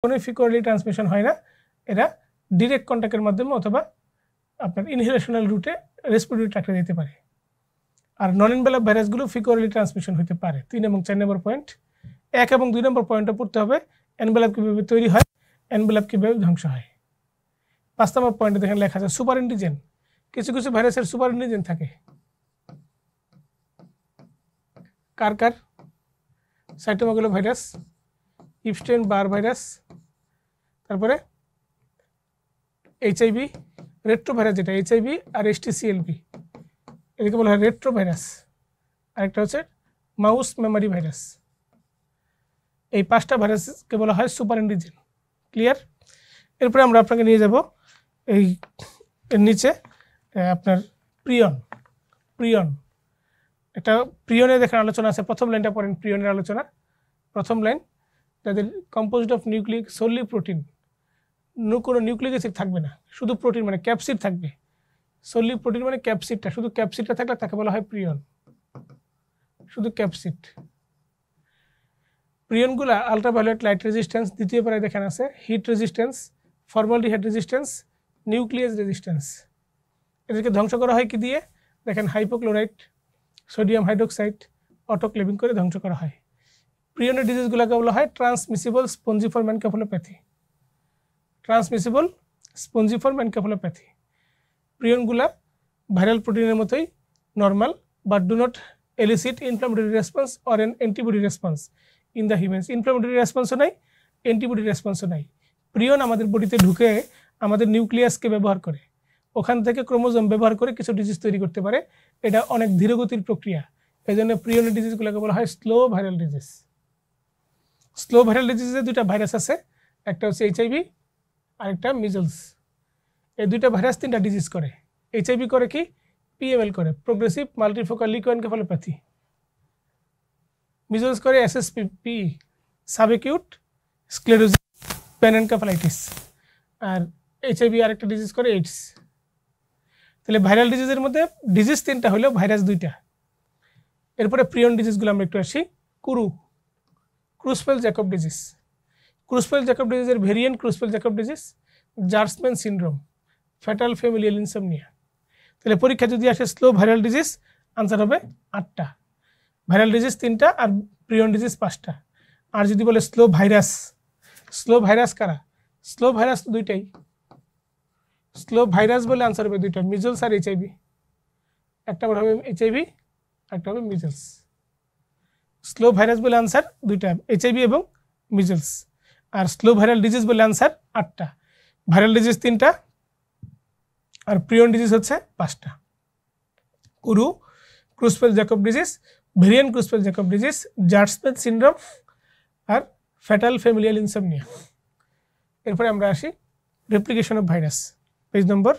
কোনো ফিকোরালি ট্রান্সমিশন হয় না, এরা ডিরেক্ট কন্ট্যাক্টের মাধ্যমে অথবা আপনার ইনহেলেশনাল রুটে রেসপিরেটরি ট্র্যাক্টে যেতে পারে। আর নন এনভেলপ ভাইরাসগুলো ফিকোরালি ট্রান্সমিশন হতে পারে। 3 এবং 4 নম্বর পয়েন্ট। 1 এবং 2 নম্বর পয়েন্টটা পড়তে হবে এনভেলপ কীভাবে তৈরি হয়, এনভেলপ কীভাবে ধ্বংস হয়। 5 নম্বর পয়েন্টে দেখেন লেখা আছে সুপার অ্যান্টিজেন। কিছু কিছু ভাইরাসের সুপার অ্যান্টিজেন থাকে। কার কার? Cytomegalo virus, Epstein Barr virus, তারপরে এইচআইভি, রেট্রো ভাইরাস যেটা এইচআইভি আর এসটিসিএলভি, এদিকে বলা হয় রেট্রো ভাইরাস। আরেকটা হচ্ছে মাউস মেমারি ভাইরাস। এই 5টা ভাইরাসকে বলা হয় সুপার অ্যান্টিজেন। ক্লিয়ার? এরপরে আমরা আপনাকে নিয়ে যাব এই এর নিচে আপনার প্রিয়ন। একটা প্রিয়নের দেখেন আলোচনা আছে। প্রথম লাইনটা পড়েন প্রিয়নের আলোচনা। প্রথম লাইন, যাদের composite of nucleic Solly protein, কোনো নিউক্লিক অ্যাসিড থাকবে না, শুধু প্রোটিন মানে ক্যাপসিড থাকবে। সোলি প্রোটিন মানে ক্যাপসিডটা, শুধু ক্যাপসিডটা থাকলে তাকে বলা হয় প্রিয়ন, শুধু ক্যাপসিড। প্রিয়নগুলা আলট্রাভায়োলেট লাইট রেজিস্ট্যান্স, দ্বিতীয় পারে দেখেন আছে heat resistance, formaldehyde resistance, nucleus resistance. এদেরকে ধ্বংস করা হয় কি দিয়ে? দেখেন হাইপোক্লোরাইট, সোডিয়াম হাইড্রোক্সাইড, অটোক্লেভিং করে ধ্বংস করা হয়। প্রিয়নের ডিজিজগুলোকে বলা হয় transmissible spongiform encephalopathy. Transmissible spongiform encephalopathy. প্রিয়নগুলা ভাইরাল প্রোটিনের মতোই normal, but do not elicit inflammatory response or an antibody response in the humans. Inflammatory রেসপন্সও নাই, অ্যান্টিবডি রেসপন্সও নাই। প্রিয়ন আমাদের বডিতে ঢুকে আমাদের নিউক্লিয়াসকে ব্যবহার করে, ওখান থেকে ক্রোমোজোম ব্যবহার করে কিছু ডিজিজ তৈরি করতে পারে। এটা অনেক ধীরগতির প্রক্রিয়া। এই জন্য প্রিয়নের ডিজিজগুলোকে বলা হয় slow viral disease. Slow viral ডিজিজে 2টা ভাইরাস আছে, একটা হচ্ছে এইচআইভি আর একটা মিজলস। এই 2টা ভাইরাস 3টা ডিজিজ করে। এইচআইভি করে কি? পিএমএল করে, প্রোগ্রেসিভ মাল্টিফোকাল লিউকোএনকেফালোপ্যাথি। মিজলস করে এসএসপি, সাবএকিউট স্ক্লেরোজিস প্যানএনকেফালাইটিস। আর এইচআইভি আরেকটা ডিজিজ করে এইডস। তাহলে ভাইরাল ডিজিজের মধ্যে ডিজিজ 3টা হলেও ভাইরাস 2টা। এরপরে প্রিয়ন ডিজিজগুলো আমরা একটু আসি। Creutzfeldt Jakob disease. Creutzfeldt Jakob ডিজিজের variant Creutzfeldt Jakob disease, Gerstmann syndrome, fatal familial insomnia. তাহলে পরীক্ষা যদি আসে স্লো ভাইরাল ডিজিজ, আনসার হবে 8টা। ভাইরাল ডিজিজ 3টা আর প্রিয়ন ডিজিজ 5টা। আর যদি বলে স্লো ভাইরাস কারা? স্লো ভাইরাস তো 2টাই। স্লো ভাইরাস বলে আনসার হবে 2টা, মিজলস আর এইচআইভি। একটা হবে এইচআইভি, একটা হবে মিজলস। স্লো ভাইরাস বলে আনসার 2টা, এইচআইভি এবং মিজলস। আর স্লো ভাইরাল ডিজিজ বলে আনসার 8টা। ভাইরাল ডিজিজ 3টা আর প্রিয়ন ডিজিজ হচ্ছে 5টা। Creutzfeldt Jakob disease, variant Creutzfeldt Jakob disease, Gerstmann syndrome আর ফ্যাটাল ফ্যামিলিয়াল ইনসমনিয়া। এরপরে আমরা আসি replication of virus, page number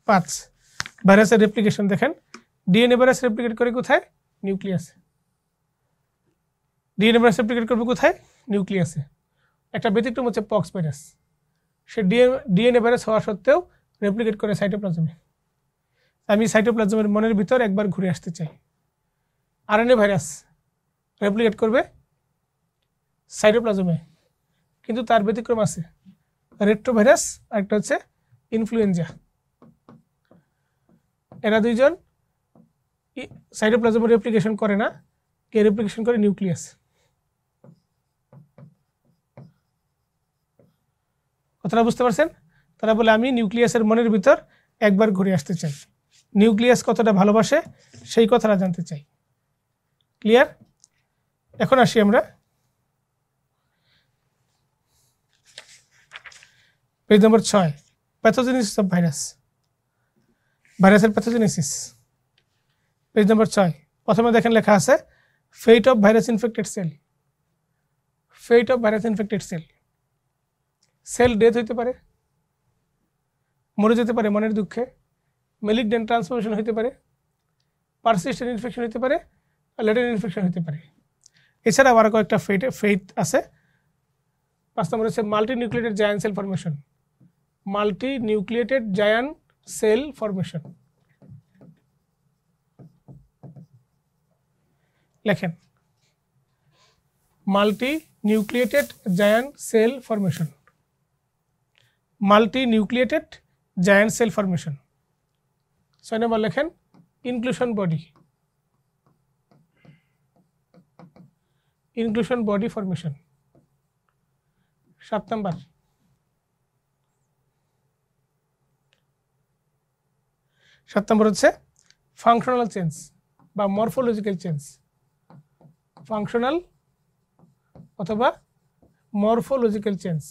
5। ভাইরাসের রেপ্লিকেশন দেখেন। ডিএনএ ভাইরাস রেপ্লিকেট করে কোথায়? নিউক্লিয়াসে। ডিএনএ ভাইরাস রেপ্লিকেট করবে কোথায়? নিউক্লিয়াসে। একটা ব্যতিক্রম হচ্ছে পক্স ভাইরাস। সে ডিএনএ ভাইরাস হওয়া সত্ত্বেও রেপ্লিকেট করে সাইটোপ্লাজমে। আমি সাইটোপ্লাজমের মনের ভিতর একবার ঘুরে আসতে চাই। আরএনএ ভাইরাস রেপ্লিকেট করবে সাইটোপ্লাজমে, কিন্তু তার ব্যতিক্রম আছে। রেট্রো ভাইরাস আর একটা হচ্ছে ইনফ্লুয়েঞ্জা। এরা 2জন সাইটোপ্লাজমে রেপ্লিকেশন করে না, কে রেপ্লিকেশন করে? নিউক্লিয়াস। কথাটা বুঝতে পারছেন? তারা বলে আমি নিউক্লিয়াসের মনের ভিতর একবার ঘুরে আসতে চাই, নিউক্লিয়াস কতটা ভালোবাসে সেই কথাটা জানতে চাই। ক্লিয়ার? এখন আসি আমরা page number 6, pathogenesis of virus. ভাইরাসের প্যাথোজেনেসিস, পেজ নম্বর 6। প্রথমে দেখেন লেখা আছে fate of virus infected cell. Fate of virus infected cell, cell death হইতে পারে, মরে যেতে পারে মনের দুঃখে, মেলিগন্যান্ট ট্রান্সফরমেশন হতে পারে, পারসিস্টেন্ট ইনফেকশন হতে পারে, লেটেন্ট ইনফেকশন হতে পারে। এছাড়া আবার কয়েকটা ফেট আছে। 5 নম্বর হচ্ছে multi nucleated giant cell formation. Multi nucleated giant cell formation লেখেন। Multinucleated giant cell formation, multinucleated giant cell formation. 6 number লেখেন inclusion body, inclusion body formation. 7 number হচ্ছে ফাংশনাল চেঞ্জ বা মরফোলজিক্যাল চেঞ্জ, ফাংশনাল অথবা morphological change,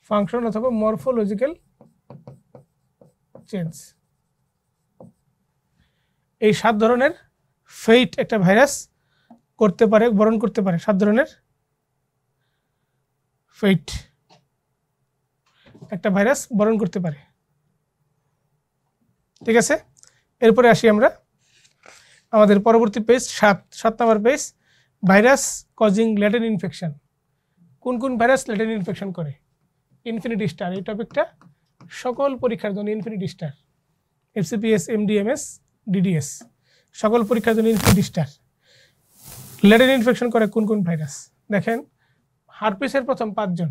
function অথবা morphological change. এই 7 ধরনের fate একটা virus করতে পারে, বরণ করতে পারে। 7 ধরনের ফেইট একটা ভাইরাস বরণ করতে পারে। ঠিক আছে, এরপরে আসি আমরা আমাদের পরবর্তী page 7 number page, virus causing latent infection. কোন কোন ভাইরাস ল্যাটেন্ট ইনফেকশন করে? ইনফিনিটি স্টার, এই টপিকটা সকল পরীক্ষার জন্য infinity star, FCPS, MDMS, DDS, সকল পরীক্ষার জন্য ইনফিনিটি স্টার। ল্যাটেন্ট ইনফেকশন করে কোন কোন ভাইরাস? দেখেন, হার্পিসের প্রথম 5 জন,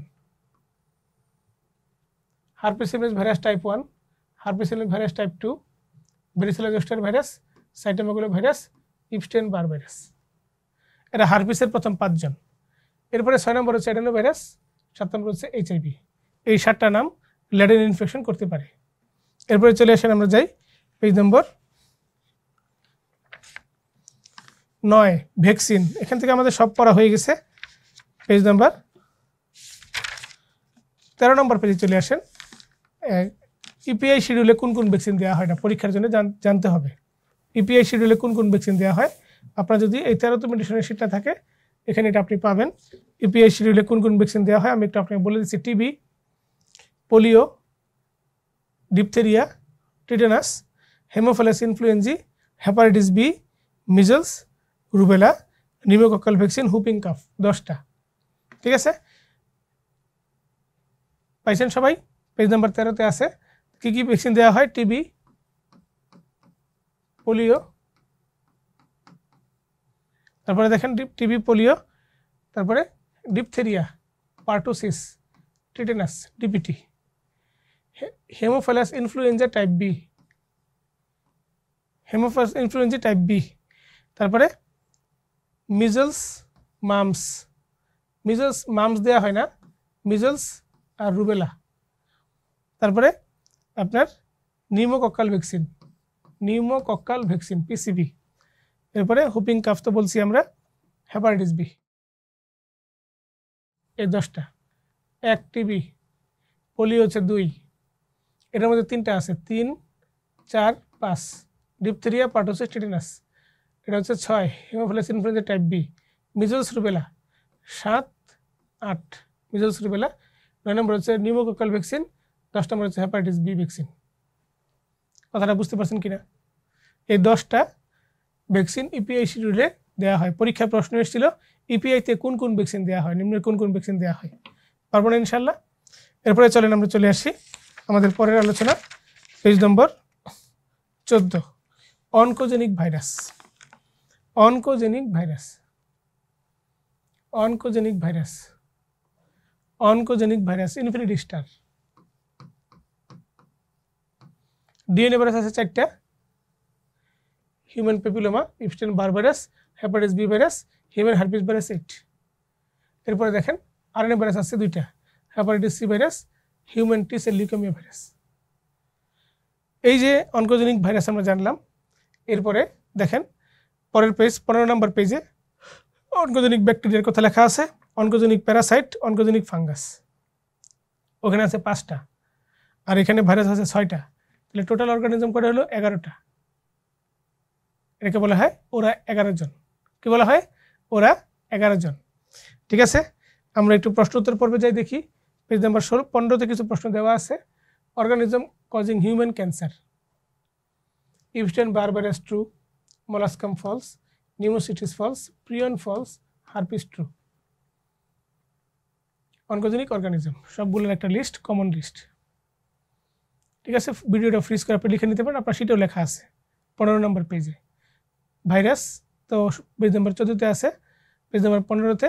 herpes simplex virus type 1, herpes simplex virus type 2, varicella zoster virus, cytomegalo virus, Epstein Barr virus. এরা হার্পিসের প্রথম 5 জন। এরপরে 6 নম্বর হচ্ছে অ্যাডেনো ভাইরাস, 7 নম্বর হচ্ছে এইচআইভি। এই 7টা নাম ল্যাটেন্ট ইনফেকশন করতে পারে। এরপরে চলে আসেন, আমরা যাই পেজ নম্বর 9, ভ্যাকসিন। এখান থেকে আমাদের সব পড়া হয়ে গেছে। পেজ নাম্বার 13 নম্বর পেজে চলে আসেন। ইপিআই শিডিউলে কোন কোন ভ্যাকসিন দেওয়া হয় না, পরীক্ষার জন্য জানতে হবে। ইপিআই শিডিউলে কোন কোন ভ্যাকসিন দেওয়া হয়? আপনার যদি এই 13তম এডিশনের শীটটা থাকে, এখানে এটা আপনি পাবেন। ইপিআই শিডিউলে কোন কোন ভ্যাকসিন দেওয়া হয় আমি একটু আপনাকে বলে দিচ্ছি। TB, polio, diphtheria, tetanus, haemophilus influenzae, hepatitis B, measles, rubella, pneumococcal vaccine, whooping cough, 10টা। ঠিক আছে, পাইছেন সবাই? পেজ নাম্বার 13তে আছে কি কি ভ্যাকসিন দেওয়া হয়। টিবি, পোলিও, তারপরে দেখেন টিবি, পোলিও, তারপরে diphtheria, pertussis, tetanus, DPT, haemophilus influenza type B, haemophilus influenza type B, তারপরে মিজলস, মামস, মিজলস মামস দেওয়া হয় না, মিজলস আর রুবেলা। তারপরে আপনার pneumococcal vaccine, pneumococcal vaccine, PCV. এরপরে হুপিং কাফ তো বলছি আমরা, হেপাটাইটিস বি। এই 10টা। 1 টিবি, পোলিও হচ্ছে 2, এটার মধ্যে 3টা আছে, 3, 4, 5। ডিপথেরিয়া, পার্টুসিস, টিটেনাস, এটা হচ্ছে 6। Haemophilus influenza type B, measles, rubella 7, 8, measles, rubella. 9 number হচ্ছে নিউমোকক্কাল ভ্যাকসিন, 10 নম্বর হচ্ছে হেপাটাইটিস বি ভ্যাকসিন। কথাটা বুঝতে পারছেন কিনা? এই 10টা ভ্যাকসিন ইপিআই শিডিউলে দেওয়া হয়। পরীক্ষায় প্রশ্ন এসেছিল ইপিআইতে কোন কোন ভ্যাকসিন দেওয়া হয়, নিম্নের কোন কোন ভ্যাকসিন দেওয়া হয়। পারবো না ইনশাল্লাহ। এরপরে চলেন আমরা চলে আসি আমাদের পরের আলোচনা, page number 14, oncogenic virus. Oncogenic virus, oncogenic virus, oncogenic virus, infinity star. DNA virus আছে 4টা, human papilloma, Epstein Barr virus, hepatitis B virus, human herpes virus 8। এরপরে দেখেন আরএনএ ভাইরাস আছে 2টা, hepatitis C virus, human T cell leukaemia virus. এই যে oncogenic virus আমরা জানলাম। এরপরে দেখেন পরের পেজ 15 নম্বর পেজে অনকোজেনিক ব্যাকটেরিয়ার কথা লেখা আছে, অনকোজেনিক প্যারাসাইট, অনকোজেনিক ফাঙ্গাস। ওখানে আছে 5টা, আর এখানে ভাইরাস আছে 6টা, তাহলে টোটাল অর্গানিজম কটা হলো 11টা। এটাকে বলা হয় ওরা 11 জন। কি বলা হয়? ওরা 11 জন। ঠিক আছে, আমরা একটু প্রশ্ন উত্তর পর্বে যাই, দেখি পেজ নাম্বার 15তে কিছু প্রশ্ন দেওয়া আছে। Organism causing human cancer, Epstein Barr virus true, molluscum false, pneumocystis false, prion false, herpes true. Oncogenic organism সবগুলোর একটা লিস্ট, কমন লিস্ট। ঠিক আছে, ভিডিওটা ফ্রিজ করে আপনি লিখে নিতে পারেন, আপনার শিটেও লেখা আছে 15 নম্বর পেজে। ভাইরাস তো পেজ নাম্বার 14তে আছে, পেজ নাম্বার 15তে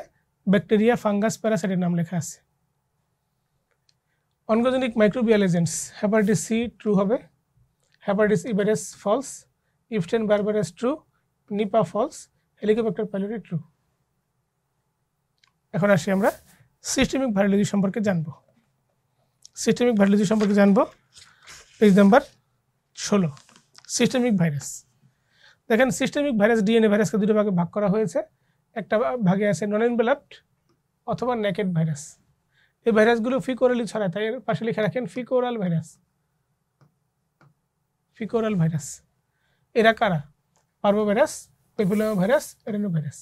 ব্যাকটেরিয়া, ফাঙ্গাস, প্যারাসাইটের নাম লেখা আছে। Oncogenic microbial agents, hepatitis C true হবে, hepatitis E virus false, Epstein Barr virus true, Nipah false, Helicobacter pylori true. এখন আসি আমরা সিস্টেমিক ভাইরোলজি সম্পর্কে জানব। সিস্টেমিক ভাইরোলজি সম্পর্কে জানব পেজ নাম্বার 16। সিস্টেমিক ভাইরাস, দেখেন সিস্টেমিক ভাইরাস ডিএনএ ভাইরাসকে দুটো ভাগে ভাগ করা হয়েছে। একটা ভাগে আছে নন এনভেলপড অথবা নেকেড ভাইরাস। এই ভাইরাসগুলো ফিকোরালি ছড়ায়, তাই এর পাশে লিখে রাখেন ফিকোরাল ভাইরাস। ফিকোরাল ভাইরাস এরা কারা? Parvo virus, papilloma virus, adeno virus.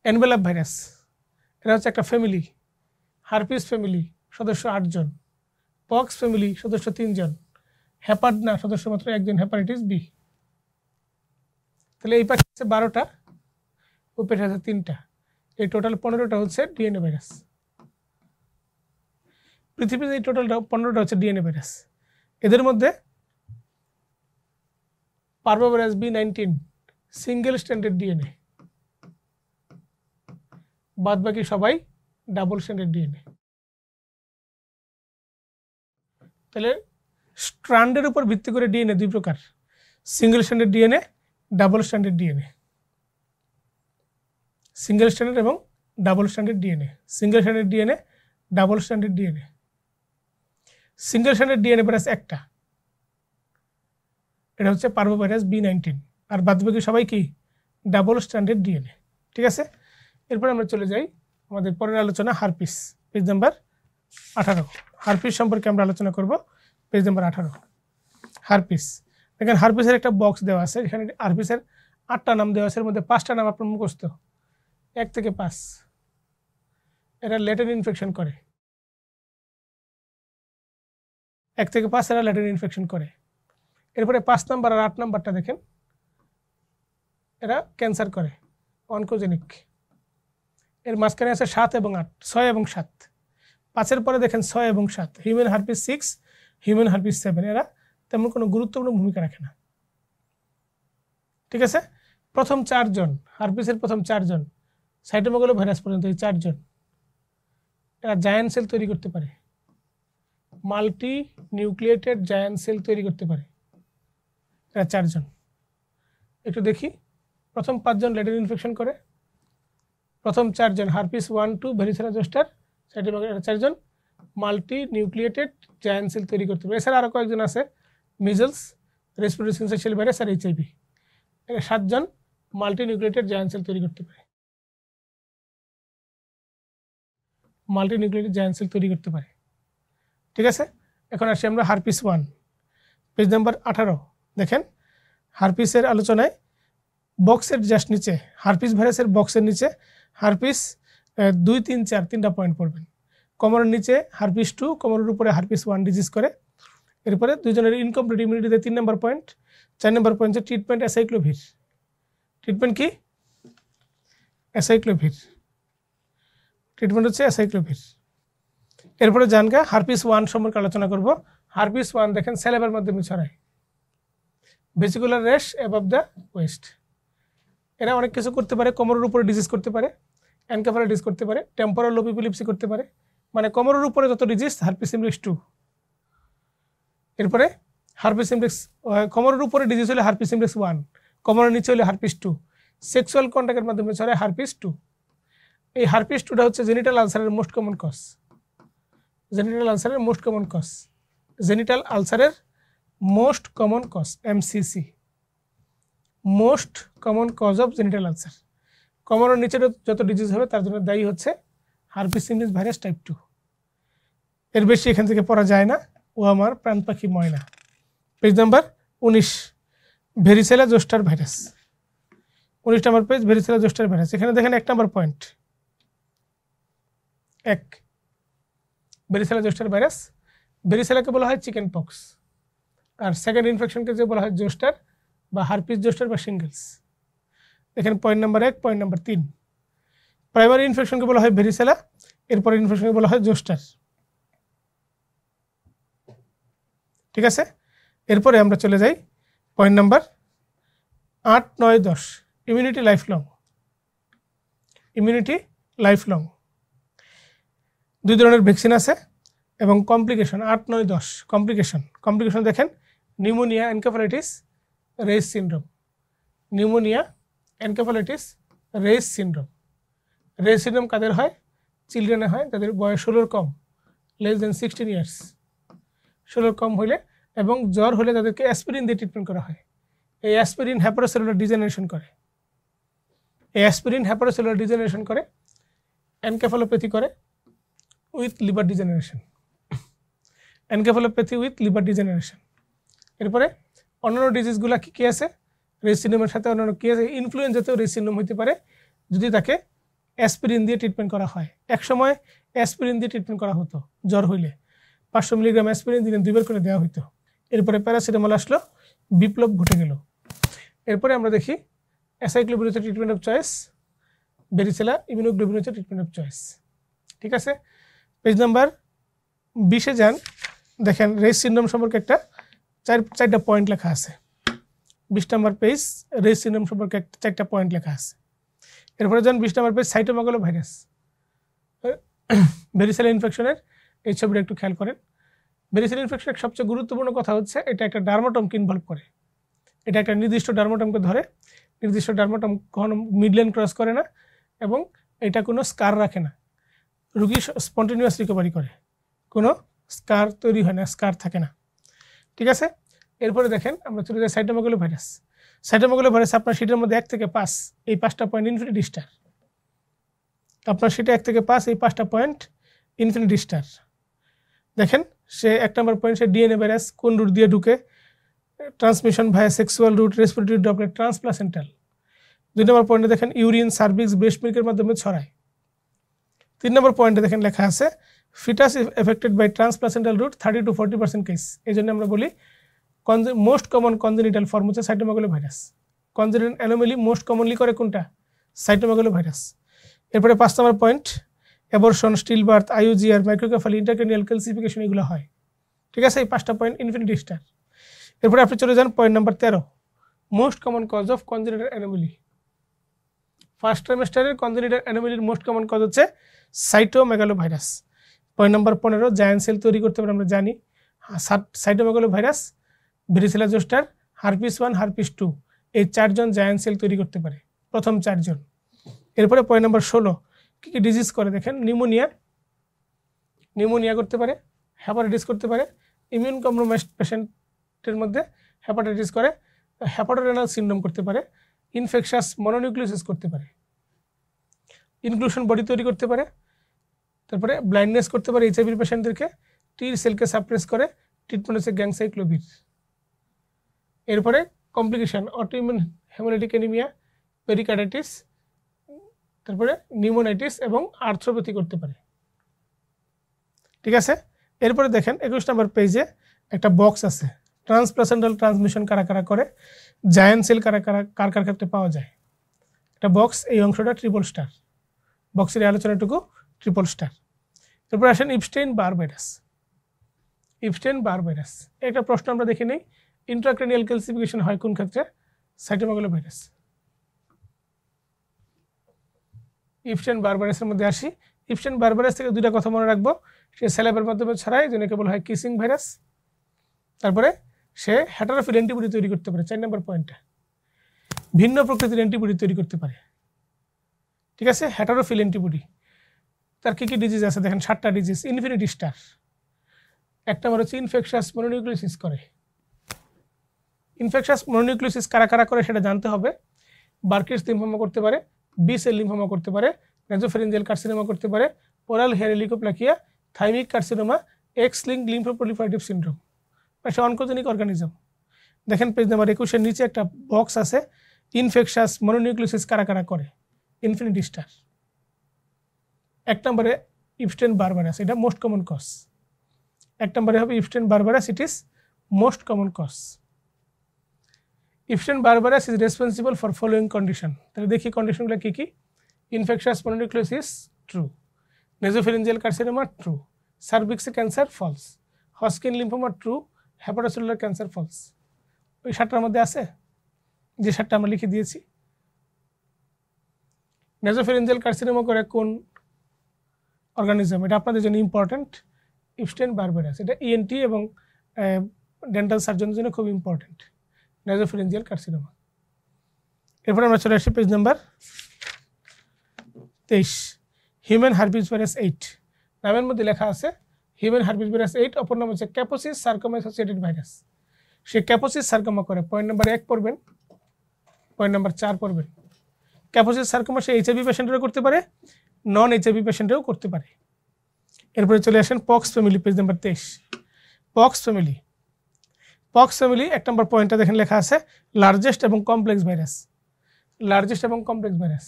Envelope virus এরা হচ্ছে একটা ফ্যামিলি, হারপিস ফ্যামিলি সদস্য 8 জন, পক্স ফ্যামিলি সদস্য 3 জন, হেপাডনা সদস্য মাত্র 1 জন, হেপাটাইটিস বি। তাহলে এই পাশে আছে 12টা, ওই পাশে আছে 3টা, এই টোটাল 15টা হচ্ছে ডিএনএ ভাইরাস। পৃথিবীতে এই টোটালটা 15টা হচ্ছে ডিএনএ ভাইরাস। এদের মধ্যে পার্ভোভাইরাস B19 সিঙ্গেল স্ট্যান্ডার্ড ডিএনএ, বাদ বাকি সবাই ডাবল স্ট্যান্ডার্ড ডিএনএ। তাহলে স্ট্র্যান্ডের উপর ভিত্তি করে ডিএনএ দুই প্রকার, single standard DNA, double standard DNA. Single standard এবং double standard DNA, single standard DNA, double standard DNA. Single standard DNA virus একটা, এটা হচ্ছে পার্ভোভাইরাস B19, আর বাদ বাকি সবাই কি ডাবল স্ট্যান্ডার্ড ডিএনএ। ঠিক আছে, এরপর আমরা চলে যাই আমাদের পরের আলোচনা হারপিস, পেজ নাম্বার 18। হারপিস সম্পর্কে আমরা আলোচনা করব পেজ নাম্বার 18। হারপিস, দেখেন হারপিসের একটা বক্স দেওয়া আছে, এখানে হারপিসের 8টা নাম দেওয়া আছে, এর মধ্যে 5টা নাম আপনার মুখস্থ, 1 থেকে 5। এরা ল্যাটেন ইনফেকশন করে, 1 থেকে 5 এরা ল্যাটেন ইনফেকশন করে। এরপরে 5 নাম্বার আর 8 নাম্বারটা দেখেন, এরা ক্যান্সার করে, অনকোজেনিক। এর মাঝখানে আছে 7 এবং 8, 6 এবং 7। 5-এর পরে দেখেন 6 এবং 7, হিউম্যান হারপিস 6, হিউম্যান হারপিস 7। এরা তেমন কোনো গুরুত্বপূর্ণ ভূমিকা রাখে না। ঠিক আছে, প্রথম 4 জন হারপিসের প্রথম 4 জন সাইটোমেগালো ভাইরাস পর্যন্ত, এই 4 জন এরা জায়ান্ট সেল তৈরি করতে পারে, মাল্টি নিউক্লিয়েটেড জায়ান্ট সেল তৈরি করতে পারে। এরা 4 জন। একটু দেখি, প্রথম 5 জন ল্যাটেন ইনফেকশন করে, প্রথম 4 জন হারপিস 1, 2, ভ্যারিসেলা জোস্টার, সাইটোমেগালো 4 জন মাল্টি নিউক্লিয়েটেড জায়ান্ট সেল তৈরি করতে পারে। এছাড়া আরও কয়েকজন আছে, মিজলস, রেসপিরেটরি সিনসিয়াল ভাইরাস আর HIV। এরা 7 জন মাল্টি নিউক্লিয়েটেড জায়ান্ট সেল তৈরি করতে পারে, মাল্টি নিউক্লিয়েটেড জায়ান্ট সেল তৈরি করতে পারে। ঠিক আছে, এখন আসি আমরা হারপিস 1, পেজ নাম্বার 18। দেখেন হারপিসের আলোচনায় বক্সের জাস্ট নিচে, হারপিস ভাইরাসের বক্সের নিচে হারপিস 2, 3, 4 3টা পয়েন্ট পড়বেন। কোমরের নিচে হারপিস 2, কোমরের উপরে হারপিস 1 ডিজিজ করে। এরপরে দুজনের ইনকমপ্লিট ইমিউনিটিতে 3 নম্বর পয়েন্ট। 4 নম্বর পয়েন্ট হচ্ছে ট্রিটমেন্ট অ্যাসাইক্লোভির। ট্রিটমেন্ট কি? অ্যাসাইক্লোভির। ট্রিটমেন্ট হচ্ছে অ্যাসাইক্লোভির। এরপরে জানগা হারপিস 1 সম্পর্কে আলোচনা করব। হারপিস 1 দেখেন স্যালাইভার মাধ্যমে ছড়ায়, vesicular rash above the West. এরা অনেক কিছু করতে পারে, কোমরের উপরে ডিজিজ করতে পারে, এনকেফালাইটিস করতে পারে, টেম্পোরাল লোব এপিলেপসি করতে পারে। মানে কোমরের উপরে যত ডিজিজ হারপিস সিমপ্লেক্স 2। এরপরে হারপিস সিমপ্লেক্স, কোমরের উপরে ডিজিজ হলে হারপিস সিমপ্লেক্স 1, কোমরের নিচে হলে হারপিস 2। সেক্সুয়াল কন্ট্যাক্টের মাধ্যমে ছড়ায় হারপিস 2। এই হারপিস 2টা হচ্ছে জেনিটাল আলসারের মোস্ট কমন কজ। জেনিটাল আলসারের মোস্ট কমন কজ, জেনিটাল আলসারের most common cause, MCC, most common cause of genital ulcer. কোমরের নিচে যত ডিজিজ হবে তার জন্য দায়ী হচ্ছে হারপিস সিমপ্লেক্স ভাইরাস টাইপ 2। এর বেশি এখান থেকে পড়া যায় না, ও আমার প্রাণ পাখি ময়না। Page number 19, varicella zoster virus. 19 number page, varicella zoster virus. এখানে দেখেন 1 number point, 1 varicella zoster virus. ভেরিসেলাকে বলা হয় চিকেন পক্স, আর সেকেন্ড ইনফেকশনকে যে বলা হয় জোস্টার বা হারপিস জোস্টার বা সিঙ্গেলস। দেখেন point number 1, point number 3। Primary ইনফেকশনকে বলা হয় ভেরিসেলা, এরপরে ইনফেকশনকে বলা হয় জোস্টার। ঠিক আছে, এরপরে আমরা চলে যাই point number 8, 9, 10, immunity life long. Immunity life long. 2 ধরনের ভ্যাকসিন আছে এবং কমপ্লিকেশন 8, 9, 10 কমপ্লিকেশন দেখেন pneumonia, encephalitis, Reye's syndrome. Pneumonia, encephalitis, Reye's syndrome. Reye's syndrome কাদের হয়? চিলড্রেনে হয়, তাদের বয়স 16 কম, লেস দেন 16 ইয়ার্স। 16 কম হলে এবং জ্বর হলে তাদেরকে অ্যাসপিরিন দিয়ে ট্রিটমেন্ট করা হয়। এই অ্যাসপিরিন হ্যাপাটোসেলুলার ডিজেনারেশন করে। এনকেফালোপ্যাথি করে উইথ লিভার ডিজেনারেশন। এরপরে অন্যান্য ডিজিজগুলো কী আছে? রেইস সিনড্রোমের সাথে অন্যান্য কী আছে? ইনফ্লুয়েঞ্জাতেও রেইস সিনড্রোম হতে পারে যদি তাকে অ্যাসপিরিন দিয়ে ট্রিটমেন্ট করা হয়। একসময় অ্যাসপিরিন দিয়ে ট্রিটমেন্ট করা হতো জ্বর হইলে, 500 মিলিগ্রাম অ্যাসপিরিন দিনে 2 বার করে দেওয়া হতো। এরপরে প্যারাসিটামল আসলো, বিপ্লব ঘটে গেল। এরপরে আমরা দেখি অ্যাসাইক্লোভির হচ্ছে ট্রিটমেন্ট অফ চয়েস, ভেরিসেলা ইমিউনোগ্লোবিন হচ্ছে ট্রিটমেন্ট অফ চয়েস। ঠিক আছে, পেজ নাম্বার 20-এ যান, দেখেন রেইস সিনড্রোম সম্পর্কে একটা 4টা পয়েন্ট লেখা আছে। 20 নম্বর পেজ, রেইস সিনড্রোম সম্পর্কে 4টা পয়েন্ট লেখা আছে। এরপরে যান 20 নম্বর পেজ, সাইটোমেগালোভাইরাস, ভেরিসেলা ইনফেকশনের এই ছবিটা একটু খেয়াল করেন। ভেরিসেলা ইনফেকশনের সবচেয়ে গুরুত্বপূর্ণ কথা হচ্ছে এটা একটা ডার্মাটমকে ইনভলভ করে। এটা একটা নির্দিষ্ট ডার্মাটমকে ধরে, নির্দিষ্ট ডার্মাটম কখনো মিডলাইন ক্রস করে না এবং এটা কোনো স্কার রাখে না। রুগী স্পন্টেনিয়াস রিকভারি করে, কোনো স্কার তৈরি হয় না, স্কার থাকে না। ঠিক আছে, এরপরে দেখেন আমরা চলে যাই সাইটোমেগালোভাইরাস। সাইটোমেগালোভাইরাস আপনার সিটের মধ্যে 1 থেকে 5 এই 5টা পয়েন্ট ইনফিনিটি স্টার। আপনার সিটে 1 থেকে 5 এই 5টা পয়েন্ট ইনফিনিটি স্টার। দেখেন সে 1 নম্বর পয়েন্ট, সে ডিএনএ ভাইরাস কোন রুট দিয়ে ঢুকে? ট্রান্সমিশন ভায়া sexual root, respiratory droplet, transplacental. 2 নম্বর পয়েন্টে দেখেন ইউরিন, সার্ভিক্স, ব্রেস্ট মিল্কের মাধ্যমে ছড়ায়। 3 নম্বর পয়েন্টে দেখেন লেখা আছে foetus affected by transplacental route 30 to 40% case. এই জন্য আমরা বলি মোস্ট কমন কনজেনিটাল ফর্ম হচ্ছে cytomegalovirus. Congenital anomaly most commonly করে কোনটা? সাইটোমেগালোভাইরাস। এরপরে 5 number point, abortion, stillbirth, IUGR, microcephaly, intracranial calcification, এগুলো হয়। ঠিক আছে, এই 5টা পয়েন্ট ইনফিনিটি স্টার। এরপরে আপনি চলে যান point number 13, most common cause of congenital anomaly. First ট্রাইমেস্টারের কনজেনিটাল অ্যানোমালির মোস্ট কমন কজ হচ্ছে cytomegalovirus. Point number 15, giant cell তৈরি করতে পারে, আমরা জানি cytomegalovirus, varicella zoster, herpes 1, herpes 2, এই 4জন জায়ান্ট সেল তৈরি করতে পারে, প্রথম 4জন। এরপরে পয়েন্ট নাম্বার 16, কী কী ডিজিজ করে দেখেন? নিউমোনিয়া করতে পারে, হ্যাপাটাইটিস করতে পারে, ইমিউন কম্প্রোমাইজড পেশেন্টের মধ্যে হ্যাপাটাইটিস করে, হ্যাপাটোরেনাল সিনড্রোম করতে পারে, ইনফেকশাস মনোনিউক্লিওসিস করতে পারে, ইনক্লুশন বডি তৈরি করতে পারে, তারপরে ব্লাইন্ডনেস করতে পারে এইচআইভি পেশেন্টদেরকে, টি সেলকে সাপ্রেস করে, ট্রিটমেন্ট হচ্ছে গ্যাংসাইক্লোভির। এরপরে complication autoimmune haemolytic anaemia, pericarditis, তারপরে নিউমোনাইটিস এবং আর্থ্রোপ্যাথি করতে পারে। ঠিক আছে, এরপরে দেখেন 21 নম্বর পেজে একটা বক্স আছে, ট্রান্সপ্লাসেন্টাল ট্রান্সমিশন কারা কারা করে, জায়ান্ট সেল কার কার ক্ষেত্রে পাওয়া যায়। একটা বক্স, এই অংশটা ট্রিপল স্টার, বক্সের আলোচনাটুকু ট্রিপল স্টার। এরপর আসেন ইপস্টেইন বার ভাইরাস। একটা প্রশ্ন আমরা দেখে নিই, ইন্ট্রাক্রেনিয়াল ক্যালসিফিকেশন হয় কোন ক্ষেত্রে? সাইটোমেগালোভাইরাস। ইপস্টেইন বার ভাইরাসের মধ্যে আসি। ইপস্টেইন বার ভাইরাস থেকে 2টা কথা মনে রাখবো, সে স্যালাইভার মাধ্যমে ছড়ায়, যেটাকে বলা হয় কিসিং ভাইরাস। তারপরে সে হেটারোফিল অ্যান্টিবডি তৈরি করতে পারে, 4 নম্বর পয়েন্টে, ভিন্ন প্রকৃতির অ্যান্টিবডি তৈরি করতে পারে। ঠিক আছে, হেটারোফিল অ্যান্টিবডি। তার কী কী ডিজিজ আছে দেখেন, 7টা ডিজিজ, ইনফিনিটি স্টার। 1 নম্বর হচ্ছে ইনফেকশাস মনোনিউক্লিওসিস করে। ইনফেকশাস মনোনিউক্লিওসিস কারা কারা করে সেটা জানতে হবে। বার্কিস লিম্ফোমা করতে পারে, বি সেল লিম্ফোমা করতে পারে, নাজোফেরিঞ্জিয়াল কার্সিনোমা করতে পারে, oral hairy leukoplakia, thymic carcinoma, X linked lymphoproliferative syndrome. এটা অনকোজেনিক অর্গানিজম। দেখেন পেজ নাম্বার 21-এর নিচে একটা বক্স আছে, ইনফেকশাস মনোনিউক্লিওসিস কারা কারা করে, ইনফিনিটি স্টার। 1 নম্বরে ইপস্টেইন বার ভাইরাস, এটা মোস্ট কমন কজ। 1 নম্বরে হবে Epstein Barr virus, it is most common cause. Epstein Barr virus is responsible for following condition. তাহলে দেখি কন্ডিশনগুলো কী কী। Infectious mononucleosis true, nasopharyngeal carcinoma true, cervix cancer false, Hodgkin lymphoma true, hepatocellular cancer false. ওই 7টার মধ্যে আছে যে 7টা আমরা লিখে দিয়েছি। নেজোফেরেঞ্জিয়াল কার্সিনোমা করে কোন অর্গানিজম, এটা আপনাদের জন্য ইম্পর্টেন্ট, ইপস্টেইন বারবেরাস। এটা ইএনটি এবং ডেন্টাল সার্জনের জন্য খুব ইম্পর্টেন্ট, নেজোফেরেঞ্জিয়াল কার্সিনোমা। এরপর আমরা চলে আসি page number 23, human herpes virus 8। নামের মধ্যে লেখা আছে হিউম্যান হার্পিস ভাইরাস 8, অপর নাম হচ্ছে ক্যাপোসিস সার্কোমা অ্যাসোসিয়েটেড ভাইরাস। সে ক্যাপোসিস সার্কোমা করে, পয়েন্ট নাম্বার 1 পড়বেন, পয়েন্ট নাম্বার 4 পড়বেন। ক্যাপোসিস সার্কোমা সে এইচআইভি পেশেন্টেরও করতে পারে, নন এইচআইভি পেশেন্টেও করতে পারে। এরপরে চলে আসেন pox family, page number 23। Pox family, pox family 1 নম্বর পয়েন্টটা দেখেন লেখা আছে লার্জেস্ট এবং কমপ্লেক্স ভাইরাস। লার্জেস্ট এবং কমপ্লেক্স ভাইরাস,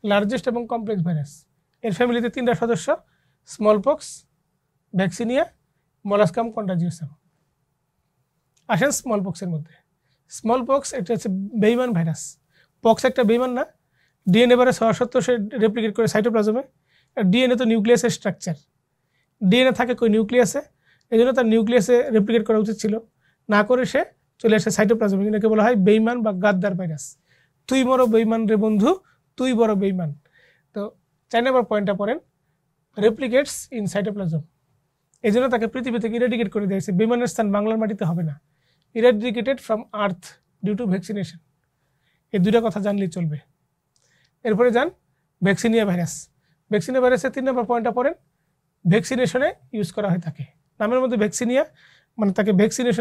লার্জেস্ট এবং কমপ্লেক্স ভাইরাস। এর ফ্যামিলিতে 3টা সদস্য, স্মল পক্স, ভ্যাকসিনিয়া, মলাস্কাম কন্টাজিওসাম। আসেন স্মল পক্সের মধ্যে। স্মল পক্স এটা হচ্ছে বেইমান ভাইরাস। পক্স একটা বেইমান না, ডিএনএ ভাইরাস হওয়া সত্ত্বেও সে রেপ্লিকেট করে সাইটোপ্লাজমে। ডিএনএ তো নিউক্লিয়াসের স্ট্রাকচার, ডিএনএ থাকে কই নিউক্লিয়াসে, এই জন্য তার নিউক্লিয়াসে রেপ্লিকেট করা উচিত ছিল, না করে সে চলে আসে সাইটোপ্লাজমে। যেটাকে বলা হয় বেইমান বা গাদ্দার ভাইরাস। তুই বড় বেইমান রে বন্ধু, তুই বড় বেইমান। তো 4 নম্বর পয়েন্টটা পড়েন, রেপ্লিকেটস ইন সাইটোপ্লাজম। এই জন্য তাকে পৃথিবী থেকে ইরেডিকেট করে দিয়েছে। বেইমানের স্থান বাংলার মাটিতে হবে না, eradicated from earth due to vaccination. এই 2টা কথা জানলেই চলবে। এরপরে যান ভ্যাকসিনিয়া ভাইরাস। ভ্যাকসিনিয়া ভাইরাসের 3 নম্বর পয়েন্টটা পড়েন, ভ্যাকসিনেশনে ইউজ করা হয় তাকে। নামের মধ্যে ভ্যাকসিনিয়া মানে তাকে ভ্যাকসিনেশন